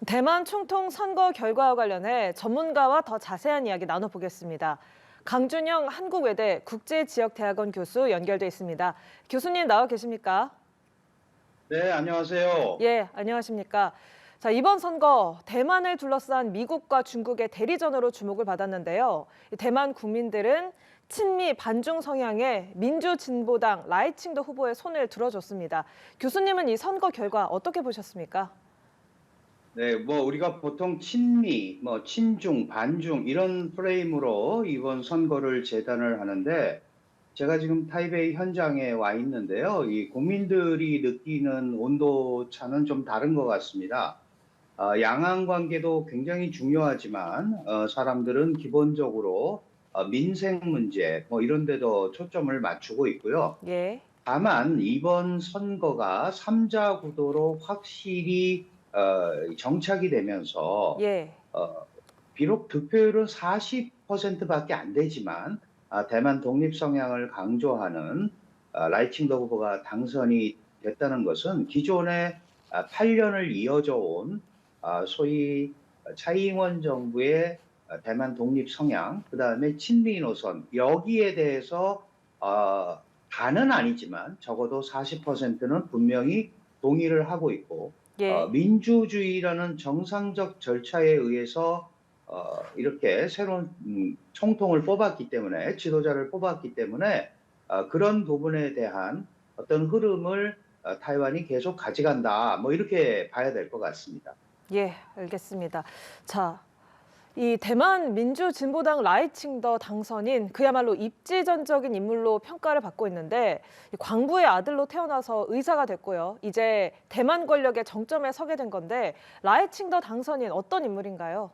대만 총통 선거 결과와 관련해 전문가와 더 자세한 이야기 나눠보겠습니다. 강준영 한국외대 국제지역대학원 교수 연결돼 있습니다. 교수님 나와 계십니까? 네, 안녕하세요. 예, 안녕하십니까? 자, 이번 선거 대만을 둘러싼 미국과 중국의 대리전으로 주목을 받았는데요. 이 대만 국민들은 친미 반중 성향의 민주진보당 라이칭더 후보의 손을 들어줬습니다. 교수님은 이 선거 결과 어떻게 보셨습니까? 네, 우리가 보통 친미, 친중, 반중 이런 프레임으로 이번 선거를 재단을 하는데 제가 지금 타이베이 현장에 와 있는데요. 이 국민들이 느끼는 온도 차는 좀 다른 것 같습니다. 양안 관계도 굉장히 중요하지만 사람들은 기본적으로 민생 문제 이런 데도 초점을 맞추고 있고요. 예, 다만 이번 선거가 삼자 구도로 확실히 정착이 되면서 예, 어, 비록 득표율은 40%밖에 안 되지만 대만 독립 성향을 강조하는 라이칭더 후보가 당선이 됐다는 것은 기존에 8년을 이어져 온 소위 차이잉원 정부의 대만 독립 성향, 그다음에 친미 노선 여기에 대해서 어, 다는 아니지만 적어도 40%는 분명히 동의를 하고 있고 예. 민주주의라는 정상적 절차에 의해서 이렇게 새로운 총통을 뽑았기 때문에 지도자를 뽑았기 때문에 그런 부분에 대한 어떤 흐름을 타이완이 계속 가져간다. 이렇게 봐야 될 것 같습니다. 예, 알겠습니다. 자, 이 대만 민주진보당 라이칭더 당선인 그야말로 입지전적인 인물로 평가를 받고 있는데 이 광부의 아들로 태어나서 의사가 됐고요. 이제 대만 권력의 정점에 서게 된 건데 라이칭더 당선인 어떤 인물인가요?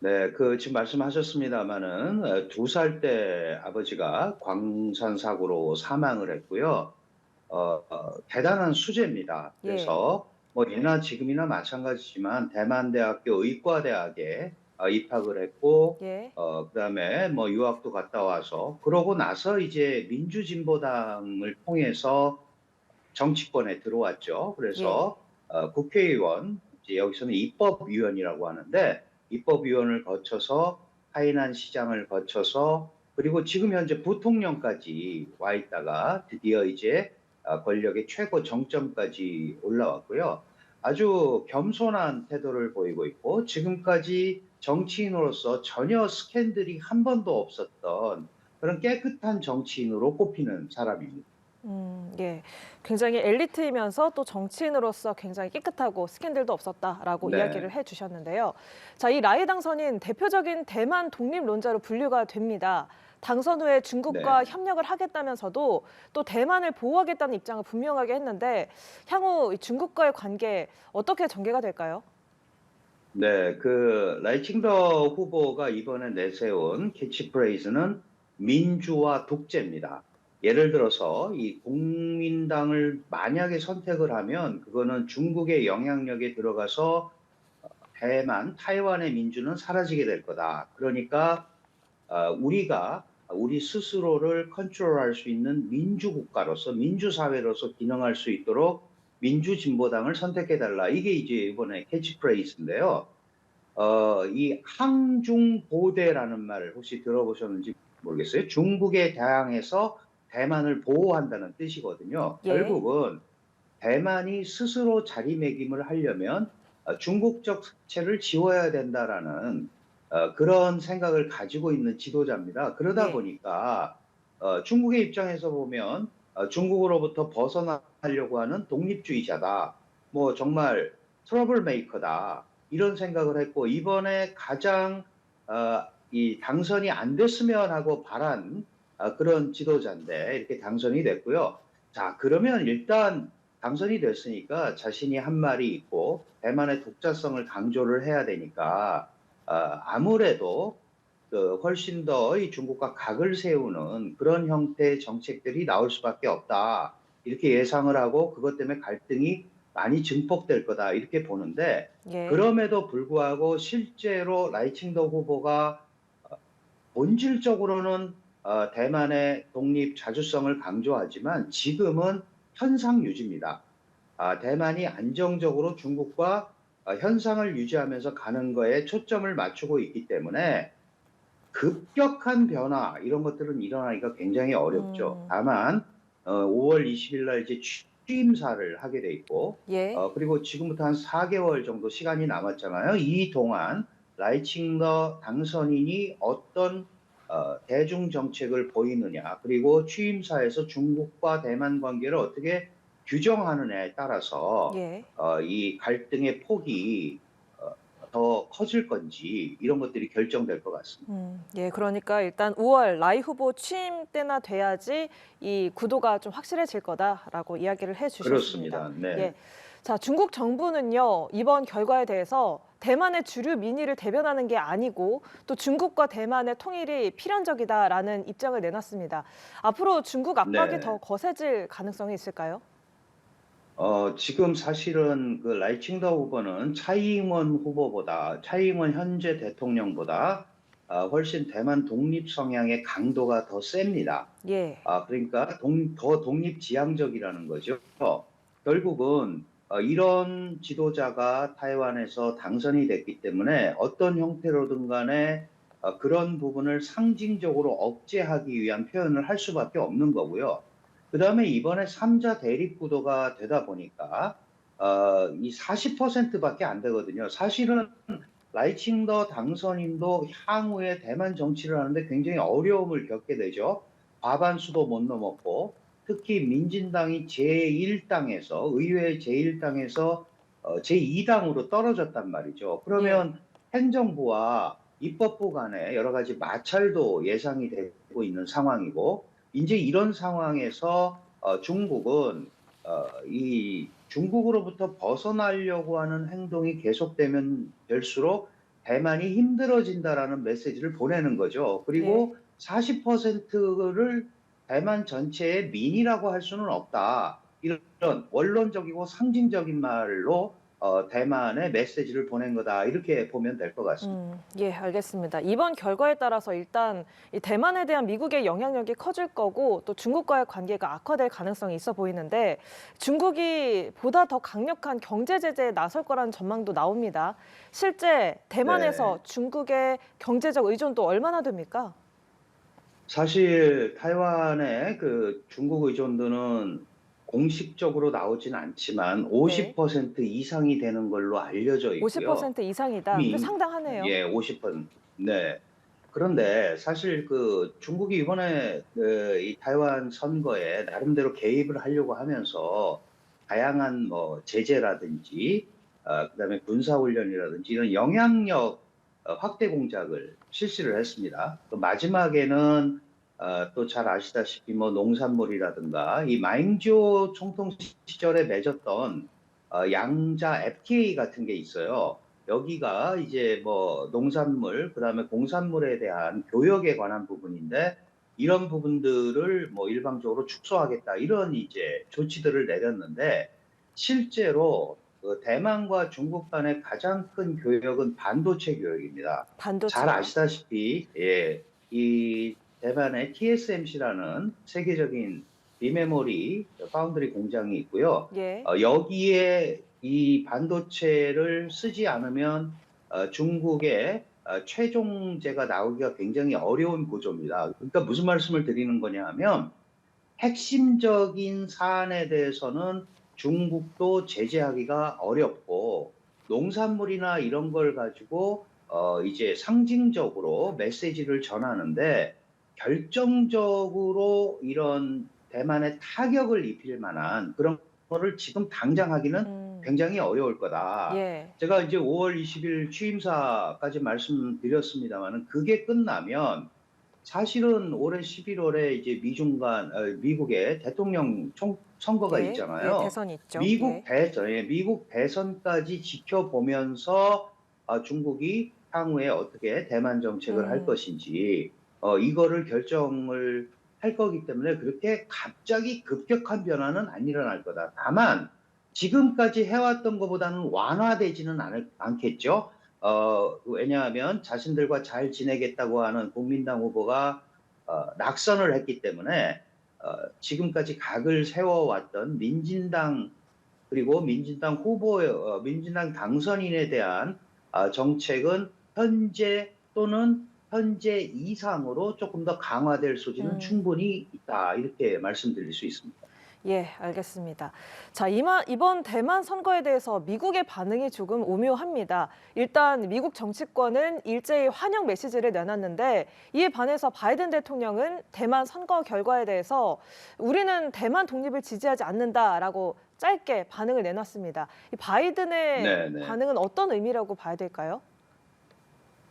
네, 지금 말씀하셨습니다마는 2살 때 아버지가 광산 사고로 사망을 했고요. 대단한 수재입니다. 예, 그래서 예나 지금이나 마찬가지지만 대만대학교 의과대학에 입학을 했고, 예, 그다음에 유학도 갔다 와서 그러고 나서 이제 민주진보당을 통해서 정치권에 들어왔죠. 예, 그래서 국회의원, 이제 여기서는 입법위원이라고 하는데 입법위원을 거쳐서 하이난 시장을 거쳐서 그리고 지금 현재 부통령까지 와 있다가 드디어 이제 권력의 최고 정점까지 올라왔고요. 아주 겸손한 태도를 보이고 있고 지금까지 정치인으로서 전혀 스캔들이 한 번도 없었던 그런 깨끗한 정치인으로 꼽히는 사람입니다. 예. 굉장히 엘리트이면서 또 정치인으로서 굉장히 깨끗하고 스캔들도 없었다라고 이야기를 네. 해주셨는데요. 자, 이 라이 당선인 대표적인 대만 독립론자로 분류가 됩니다. 당선 후에 중국과 네. 협력을 하겠다면서도 또 대만을 보호하겠다는 입장을 분명하게 했는데 향후 이 중국과의 관계 어떻게 전개가 될까요? 네, 라이칭더 후보가 이번에 내세운 캐치프레이즈는 민주화 독재입니다. 예를 들어서 이 국민당을 만약에 선택을 하면 그거는 중국의 영향력에 들어가서 대만, 타이완의 민주는 사라지게 될 거다. 그러니까 우리가 우리 스스로를 컨트롤할 수 있는 민주국가로서 민주사회로서 기능할 수 있도록 민주진보당을 선택해달라. 이게 이제 이번에 캐치프레이즈인데요. 이 항중보대라는 말을 혹시 들어보셨는지 모르겠어요. 중국에 대항해서 대만을 보호한다는 뜻이거든요. 예, 결국은 대만이 스스로 자리매김을 하려면 중국적 색채를 지워야 된다라는 그런 생각을 가지고 있는 지도자입니다. 그러다 예, 보니까 중국의 입장에서 보면 중국으로부터 벗어나려고 하는 독립주의자다. 정말 트러블 메이커다. 이런 생각을 했고 이번에 가장 이 당선이 안 됐으면 하고 바란 그런 지도자인데 이렇게 당선이 됐고요. 자, 그러면 일단 당선이 됐으니까 자신이 한 말이 있고 대만의 독자성을 강조를 해야 되니까 아무래도 훨씬 더 이 중국과 각을 세우는 그런 형태의 정책들이 나올 수밖에 없다. 이렇게 예상을 하고 그것 때문에 갈등이 많이 증폭될 거다. 이렇게 보는데 예. 그럼에도 불구하고 실제로 라이칭더 후보가 본질적으로는 대만의 독립 자주성을 강조하지만 지금은 현상 유지입니다. 대만이 안정적으로 중국과 현상을 유지하면서 가는 거에 초점을 맞추고 있기 때문에 급격한 변화 이런 것들은 일어나기가 굉장히 어렵죠. 음, 다만 5월 20일 날 이제 취임사를 하게 돼 있고 예. 그리고 지금부터 한 4개월 정도 시간이 남았잖아요. 이 동안 라이칭더 당선인이 어떤 대중 정책을 보이느냐 그리고 취임사에서 중국과 대만 관계를 어떻게 규정하느냐에 따라서 예. 이 갈등의 폭이 더 커질 건지 이런 것들이 결정될 것 같습니다. 예, 그러니까 일단 5월 라이 후보 취임 때나 돼야지 이 구도가 좀 확실해질 거다라고 이야기를 해 주셨습니다. 그렇습니다. 네. 예. 자, 중국 정부는요, 이번 결과에 대해서 대만의 주류 민의를 대변하는 게 아니고 또 중국과 대만의 통일이 필연적이다라는 입장을 내놨습니다. 앞으로 중국 압박이 더 네. 거세질 가능성이 있을까요? 지금 사실은 그 라이칭더 후보는 차이잉원 현재 대통령보다 훨씬 대만 독립 성향의 강도가 더 셉니다. 예. 그러니까 더 독립지향적이라는 거죠. 결국은 이런 지도자가 타이완에서 당선이 됐기 때문에 어떤 형태로든 간에 그런 부분을 상징적으로 억제하기 위한 표현을 할 수밖에 없는 거고요. 그다음에 이번에 3자 대립 구도가 되다 보니까 이 40%밖에 안 되거든요. 사실은 라이칭더 당선인도 향후에 대만 정치를 하는데 굉장히 어려움을 겪게 되죠. 과반수도 못 넘었고 특히 민진당이 제1당에서 의회 제1당에서 제2당으로 떨어졌단 말이죠. 예. 그러면 행정부와 입법부 간에 여러 가지 마찰도 예상이 되고 있는 상황이고 이제 이런 상황에서 중국은 이 중국으로부터 벗어나려고 하는 행동이 계속되면 될수록 대만이 힘들어진다라는 메시지를 보내는 거죠. 예. 그리고 40%를 대만 전체의 민이라고 할 수는 없다. 이런 원론적이고 상징적인 말로 대만에 메시지를 보낸 거다. 이렇게 보면 될 것 같습니다. 예, 알겠습니다. 이번 결과에 따라서 일단 이 대만에 대한 미국의 영향력이 커질 거고 또 중국과의 관계가 악화될 가능성이 있어 보이는데 중국이 보다 더 강력한 경제 제재에 나설 거라는 전망도 나옵니다. 실제 대만에서 네. 중국의 경제적 의존도 얼마나 됩니까? 사실 타이완의 그 중국 의존도는 공식적으로 나오진 않지만 네. 50% 이상이 되는 걸로 알려져 있고요. 50% 이상이다. 꽤 이미 상당하네요. 예, 50%. 네. 그런데 사실 그 중국이 이번에 이 타이완 선거에 나름대로 개입을 하려고 하면서 다양한 뭐 제재라든지 그다음에 군사 훈련이라든지 이런 영향력 확대 공작을 실시를 했습니다. 또 마지막에는 또 잘 아시다시피 뭐 농산물이라든가 이 마잉주오 총통 시절에 맺었던 양자 FTA 같은 게 있어요. 여기가 이제 뭐 농산물, 그다음에 공산물에 대한 교역에 관한 부분인데 이런 부분들을 뭐 일방적으로 축소하겠다 이런 이제 조치들을 내렸는데 실제로 그 대만과 중국 간의 가장 큰 교역은 반도체 교역입니다. 잘 반도체요. 아시다시피 예, 이 대만의 TSMC라는 세계적인 비메모리 파운드리 공장이 있고요. 예. 여기에 이 반도체를 쓰지 않으면 중국의 최종재가 나오기가 굉장히 어려운 구조입니다. 그러니까 무슨 말씀을 드리는 거냐 하면 핵심적인 사안에 대해서는 중국도 제재하기가 어렵고 농산물이나 이런 걸 가지고 이제 상징적으로 메시지를 전하는데 결정적으로 이런 대만에 타격을 입힐 만한 그런 거를 지금 당장 하기는 음. 굉장히 어려울 거다. 예. 제가 이제 5월 20일 취임사까지 말씀드렸습니다만은 그게 끝나면 사실은 올해 11월에 이제 미국의 대통령 선거가 예. 예, 있잖아요. 대선이 있죠. 예. 미국 대선까지 지켜보면서 중국이 향후에 어떻게 대만 정책을 할 음. 것인지 이거를 결정을 할 거기 때문에 그렇게 갑자기 급격한 변화는 안 일어날 거다. 다만 지금까지 해왔던 것보다는 완화되지는 않겠죠. 왜냐하면 자신들과 잘 지내겠다고 하는 국민당 후보가 낙선을 했기 때문에 지금까지 각을 세워왔던 민진당 그리고 민진당 당선인에 대한 정책은 현재 또는 현재 이상으로 조금 더 강화될 소지는 음. 충분히 있다. 이렇게 말씀드릴 수 있습니다. 예, 알겠습니다. 자, 이번 대만 선거에 대해서 미국의 반응이 조금 오묘합니다. 일단 미국 정치권은 일제히 환영 메시지를 내놨는데 이에 반해서 바이든 대통령은 대만 선거 결과에 대해서 우리는 대만 독립을 지지하지 않는다라고 짧게 반응을 내놨습니다. 이 바이든의 네네. 반응은 어떤 의미라고 봐야 될까요?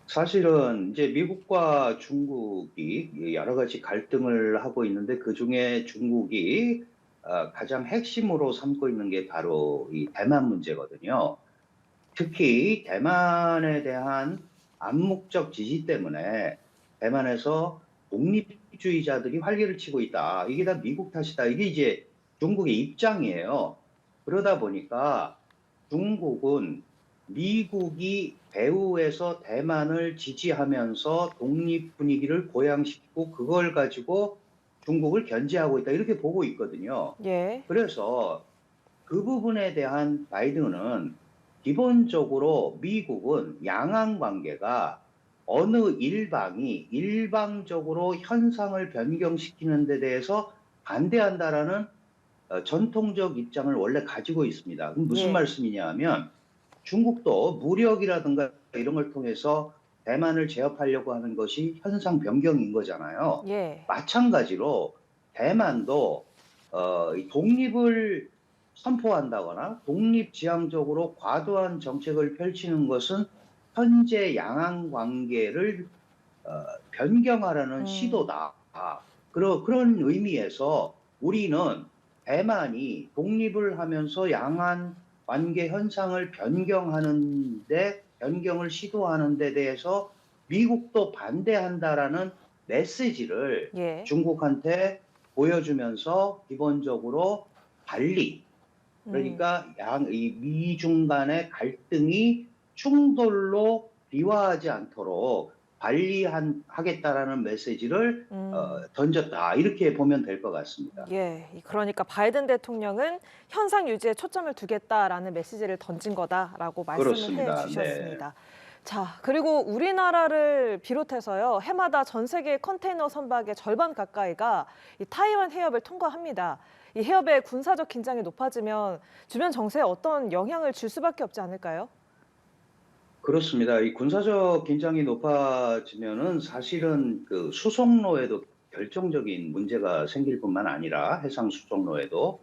사실은 이제 미국과 중국이 여러 가지 갈등을 하고 있는데 그중에 중국이 가장 핵심으로 삼고 있는 게 바로 이 대만 문제거든요. 특히 대만에 대한 암묵적 지지 때문에 대만에서 독립주의자들이 활개를 치고 있다. 이게 다 미국 탓이다. 이게 이제 중국의 입장이에요. 그러다 보니까 중국은 미국이 배후에서 대만을 지지하면서 독립 분위기를 고양시키고 그걸 가지고 중국을 견제하고 있다. 이렇게 보고 있거든요. 예. 그래서 그 부분에 대한 바이든은 기본적으로 미국은 양안 관계가 어느 일방이 일방적으로 현상을 변경시키는 데 대해서 반대한다라는 전통적 입장을 원래 가지고 있습니다. 그럼 무슨 예. 말씀이냐 하면 중국도 무력이라든가 이런 걸 통해서 대만을 제압하려고 하는 것이 현상 변경인 거잖아요. 예. 마찬가지로 대만도 이 독립을 선포한다거나 독립지향적으로 과도한 정책을 펼치는 것은 현재 양안 관계를 변경하려는 음. 시도다. 그런 의미에서 우리는 대만이 독립을 하면서 양안 관계 현상을 변경을 시도하는 데 대해서 미국도 반대한다라는 메시지를 예. 중국한테 보여주면서 기본적으로 관리, 음. 그러니까 이 미중 간의 갈등이 충돌로 비화하지 않도록 관리하겠다라는 메시지를 음. 던졌다. 이렇게 보면 될 것 같습니다. 예, 그러니까 바이든 대통령은 현상 유지에 초점을 두겠다라는 메시지를 던진 거다라고 말씀을 해 그렇습니다. 네. 주셨습니다. 자, 그리고 우리나라를 비롯해서요, 해마다 전 세계 컨테이너 선박의 절반 가까이가 이 타이완 해협을 통과합니다. 이 해협의 군사적 긴장이 높아지면 주변 정세에 어떤 영향을 줄 수밖에 없지 않을까요? 그렇습니다. 이 군사적 긴장이 높아지면은 사실은 그 수송로에도 결정적인 문제가 생길 뿐만 아니라 해상 수송로에도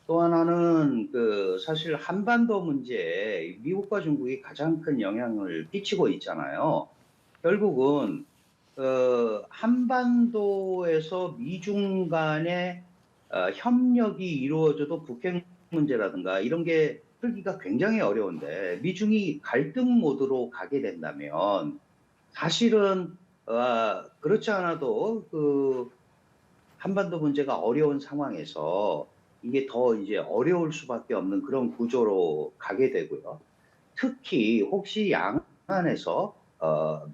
또 하나는 그 사실 한반도 문제에 미국과 중국이 가장 큰 영향을 끼치고 있잖아요. 결국은 한반도에서 미중 간의 협력이 이루어져도 북핵 문제라든가 이런 게 풀기가 굉장히 어려운데 미중이 갈등 모드로 가게 된다면 사실은 그렇지 않아도 그 한반도 문제가 어려운 상황에서 이게 더 이제 어려울 수밖에 없는 그런 구조로 가게 되고요. 특히 혹시 양안에서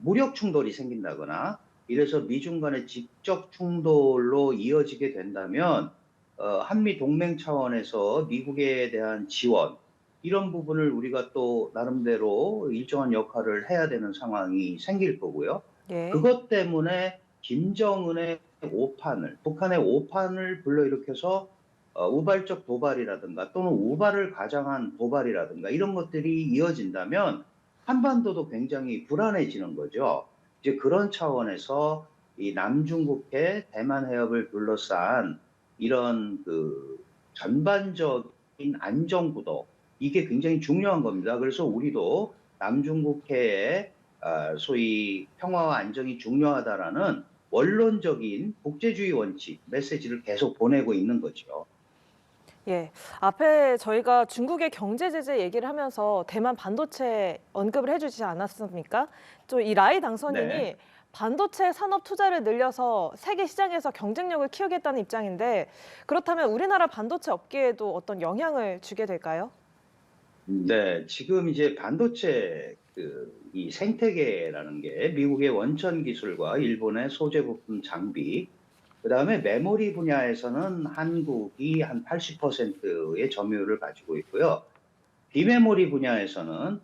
무력 충돌이 생긴다거나 이래서 미중 간의 직접 충돌로 이어지게 된다면 한미 동맹 차원에서 미국에 대한 지원 이런 부분을 우리가 또 나름대로 일정한 역할을 해야 되는 상황이 생길 거고요. 예. 그것 때문에 김정은의 북한의 오판을 불러일으켜서 우발적 도발이라든가 또는 우발을 가장한 도발이라든가 이런 것들이 이어진다면 한반도도 굉장히 불안해지는 거죠. 이제 그런 차원에서 이 남중국해 대만 해협을 둘러싼 이런 그 전반적인 안정 구도 이게 굉장히 중요한 겁니다. 그래서 우리도 남중국해의 소위 평화와 안정이 중요하다라는 원론적인 국제주의 원칙 메시지를 계속 보내고 있는 거죠. 예. 앞에 저희가 중국의 경제 제재 얘기를 하면서 대만 반도체 언급을 해 주지 않았습니까? 또 이 라이 네. 당선인이 반도체 산업 투자를 늘려서 세계 시장에서 경쟁력을 키우겠다는 입장인데 그렇다면 우리나라 반도체 업계에도 어떤 영향을 주게 될까요? 네. 지금 이제 반도체 이 생태계라는 게 미국의 원천 기술과 일본의 소재 부품 장비 그다음에 메모리 분야에서는 한국이 한 80%의 점유율을 가지고 있고요. 비메모리 분야에서는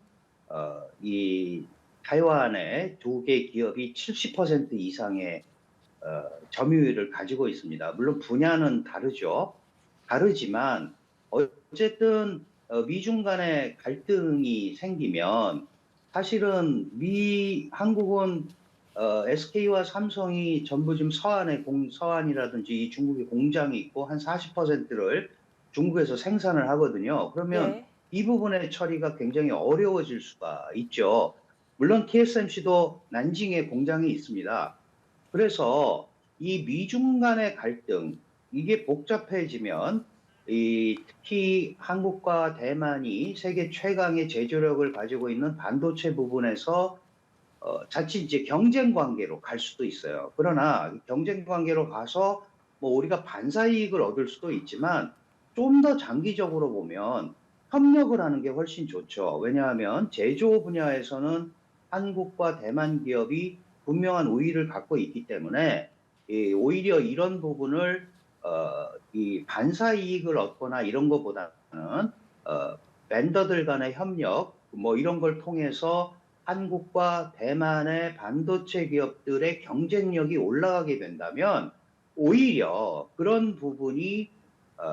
이 타이완의 두 개 기업이 70% 이상의 점유율을 가지고 있습니다. 물론 분야는 다르죠. 다르지만 어쨌든 미중 간의 갈등이 생기면 사실은 한국은 SK와 삼성이 전부 지금 서한이라든지 이 중국에 공장이 있고 한 40%를 중국에서 생산을 하거든요. 그러면 예. 이 부분의 처리가 굉장히 어려워질 수가 있죠. 물론 TSMC도 난징에 공장이 있습니다. 그래서 이 미중 간의 갈등, 이게 복잡해지면 특히 한국과 대만이 세계 최강의 제조력을 가지고 있는 반도체 부분에서 자칫 이제 경쟁 관계로 갈 수도 있어요. 그러나 경쟁 관계로 가서 뭐 우리가 반사 이익을 얻을 수도 있지만 좀 더 장기적으로 보면 협력을 하는 게 훨씬 좋죠. 왜냐하면 제조 분야에서는 한국과 대만 기업이 분명한 우위를 갖고 있기 때문에 오히려 이런 부분을 이 반사 이익을 얻거나 이런 것보다는 벤더들 간의 협력 뭐 이런 걸 통해서 한국과 대만의 반도체 기업들의 경쟁력이 올라가게 된다면 오히려 그런 부분이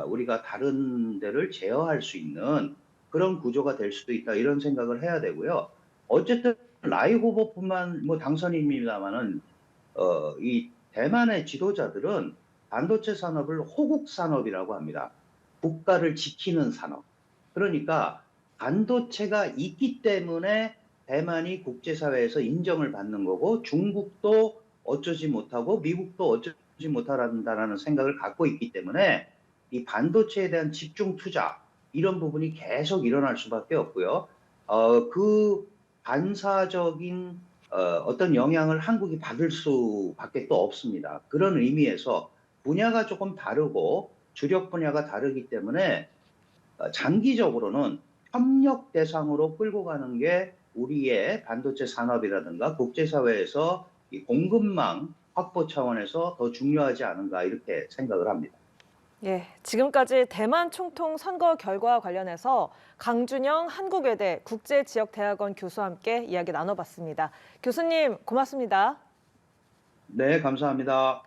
우리가 다른 데를 제어할 수 있는 그런 구조가 될 수도 있다 이런 생각을 해야 되고요. 어쨌든 라이 호버뿐만 뭐 당선인입니다만은 이 대만의 지도자들은 반도체 산업을 호국 산업이라고 합니다. 국가를 지키는 산업. 그러니까 반도체가 있기 때문에 대만이 국제사회에서 인정을 받는 거고 중국도 어쩌지 못하고 미국도 어쩌지 못한다라는 생각을 갖고 있기 때문에 이 반도체에 대한 집중 투자 이런 부분이 계속 일어날 수밖에 없고요. 그 반사적인 어떤 영향을 한국이 받을 수밖에 또 없습니다. 그런 의미에서 분야가 조금 다르고 주력 분야가 다르기 때문에 장기적으로는 협력 대상으로 끌고 가는 게 우리의 반도체 산업이라든가 국제사회에서 이 공급망 확보 차원에서 더 중요하지 않은가 이렇게 생각을 합니다. 예, 지금까지 대만 총통 선거 결과 관련해서 강준영 한국외대 국제지역대학원 교수와 함께 이야기 나눠봤습니다. 교수님, 고맙습니다. 네, 감사합니다.